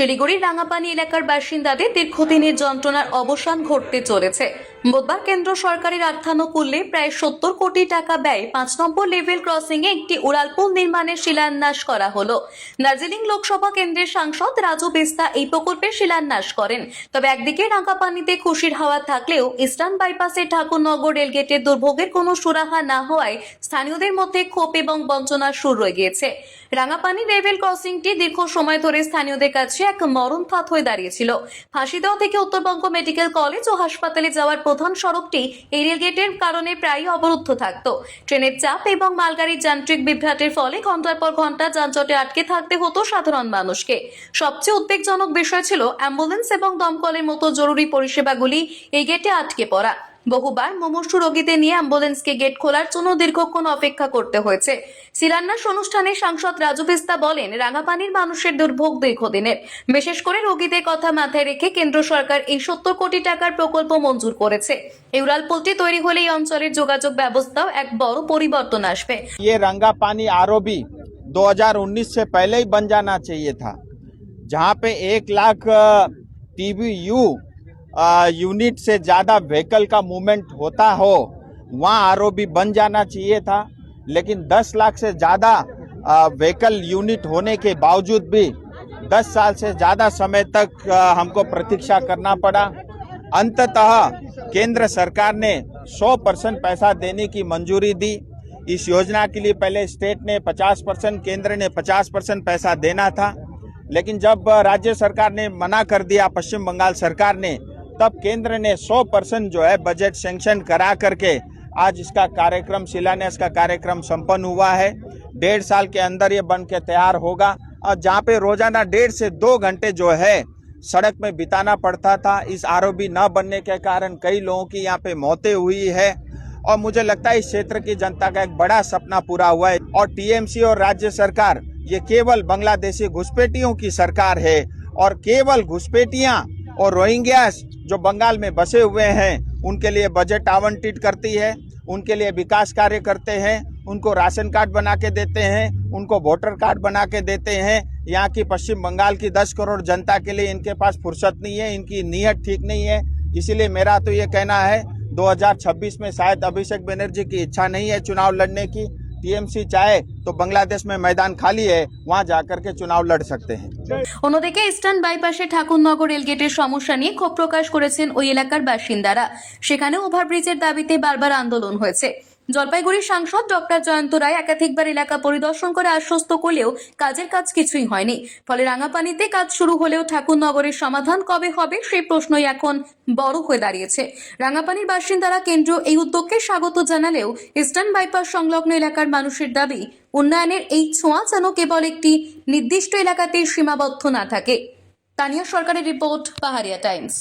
শিলিগুড়ির রাঙাপানি এলাকার বাসিন্দাদের দীর্ঘদিনের যন্ত্রণার অবসান ঘটতে চলেছে। বুধবার কেন্দ্র সরকারের অর্থানুকূল্যে প্রায় 70 কোটি টাকা ব্যয়ে 5 নম্বর লেভেল ক্রসিং এ একটি উড়ালপুল নির্মাণের শিলান্যাস করা হলো। দার্জিলিং লোকসভা কেন্দ্রের সাংসদ রাজু বিস্তা এই প্রকল্পের শিলান্যাস করেন। তবে একদিকে রাঙাপানিতে খুশির হাওয়া থাকলেও ইস্টার্ন বাইপাসে ঠাকুরনগর রেলগেটের দুর্ভোগের কোনো সুরাহা না হওয়ায় স্থানীয়দের মধ্যে ক্ষোভ এবং বঞ্চনার সুর রয়ে গিয়েছে। রাঙাপানি লেভেল ক্রসিংটি দীর্ঘ সময় ধরে স্থানীয়দের কাছে এক মরণ ফাঁদ হয়ে দাঁড়িয়েছিল। ফাঁসিদেওয়া থেকে উত্তরবঙ্গ মেডিকেল কলেজ ও হাসপাতালে যাওয়ার প্রধান সড়কটি এই রেলগেটের কারণে প্রায়ই অবরুদ্ধ থাকত। ট্রেনের চাপ এবং মালগাড়ির যান্ত্রিক বিভ্রাটের ফলে ঘন্টার পর ঘন্টা যানজটে আটকে থাকতে হতো সাধারণ মানুষকে। সবচেয়ে উদ্বেগজনক বিষয় ছিল অ্যাম্বুলেন্স এবং দমকলের মতো জরুরি পরিষেবাগুলি এই গেটে আটকে পড়া। বহুবার মুমূর্ষু রোগীদের নিয়ে অ্যাম্বুলেন্সকে গেট খোলার জন্য দীর্ঘক্ষণ অপেক্ষা করতে হয়েছে। শিলান্যাস অনুষ্ঠানে সাংসদ রাজু বিস্তা বলেন, রাঙাপানির মানুষের দুর্ভোগ দীর্ঘদিনের। বিশেষ করে রোগীদের কথা মাথায় রেখে কেন্দ্র সরকার এই 70 কোটি টাকার প্রকল্প মঞ্জুর করেছে। এই উড়ালপুলটি তৈরি হলে এই অঞ্চলের যোগাযোগ ব্যবস্থাও এক বড় পরিবর্তন আসবে। ये रंगापानी आरओबी 2019 से पहले ही बन जाना चाहिए था, जहां पे 1 लाख TBU यूनिट से ज्यादा व्हीकल का मूवमेंट होता हो, वहां आरओबी बन जाना चाहिए था। लेकिन 10 लाख से ज्यादा व्हीकल यूनिट होने के बावजूद भी 10 साल से ज्यादा समय तक हमको प्रतीक्षा करना पड़ा। अंततः केंद्र सरकार ने 100% पैसा देने की मंजूरी दी। इस योजना के लिए पहले स्टेट ने 50%, केंद्र ने 50% पैसा देना था, लेकिन जब राज्य सरकार ने मना कर दिया, पश्चिम बंगाल सरकार ने, तब केंद्र ने 100% जो है बजट सैंक्शन करा करके आज इसका कार्यक्रम, शिलान्यास का कार्यक्रम संपन्न हुआ है। 1.5 साल के अंदर ये बन के तैयार होगा। और जहाँ पे रोजाना 1.5 से 2 घंटे जो है सड़क में बिताना पड़ता था, इस आरओबी न बनने के कारण कई लोगों की यहाँ पे मौतें हुई है। और मुझे लगता है इस क्षेत्र की जनता का एक बड़ा सपना पूरा हुआ है। और टीएमसी और राज्य सरकार ये केवल बांग्लादेशी घुसपैठियों की सरकार है, और केवल घुसपैठियां और रोहिंग्यास जो बंगाल में बसे हुए हैं उनके लिए बजट आवंटित करती है, उनके लिए विकास कार्य करते हैं, उनको राशन कार्ड बना के देते हैं, उनको वोटर कार्ड बना के देते हैं। यहाँ की पश्चिम बंगाल की 10 करोड़ जनता के लिए इनके पास फुर्सत नहीं है, इनकी नीयत ठीक नहीं है। इसीलिए मेरा तो ये कहना है 2026 में शायद अभिषेक बनर्जी की इच्छा नहीं है चुनाव लड़ने की। टीएमसी चाहे तो बांग्लादेश में मैदान खाली है, वहां जाकर के चुनाव लड़ सकते हैं। অন্যদিকে ইস্টার্ন বাইপাসে ঠাকুরনগর রেলগেটের সমস্যা নিয়ে ক্ষোভ প্রকাশ করেছেন ওই এলাকার বাসিন্দারা। সেখানে ওভারব্রিজের দাবিতে বারবার আন্দোলন হয়েছে। জলপাইগুড়ির সাংসদ ডক্টর জয়ন্ত রায় একাধিকবার এলাকা পরিদর্শন করে আশ্বস্ত করলেও কাজের কাজ কিছুই হয়নি। ফলে রাঙাপানিতে কাজ শুরু হলেও ঠাকুরনগরের সমাধান কবে হবে সেই প্রশ্নই এখন বড় হয়ে দাঁড়িয়েছে। রাঙাপানির বাসিন্দারা কেন্দ্র এই উদ্যোগকে স্বাগত জানালেও ইস্টার্ন বাইপাস সংলগ্ন এলাকার মানুষের দাবি, উন্নয়নের এই ছোঁয়া যেন কেবল একটি নির্দিষ্ট এলাকাতেই সীমাবদ্ধ না থাকে। তানিয়া সরকারের রিপোর্ট, পাহাড়িয়া টাইমস।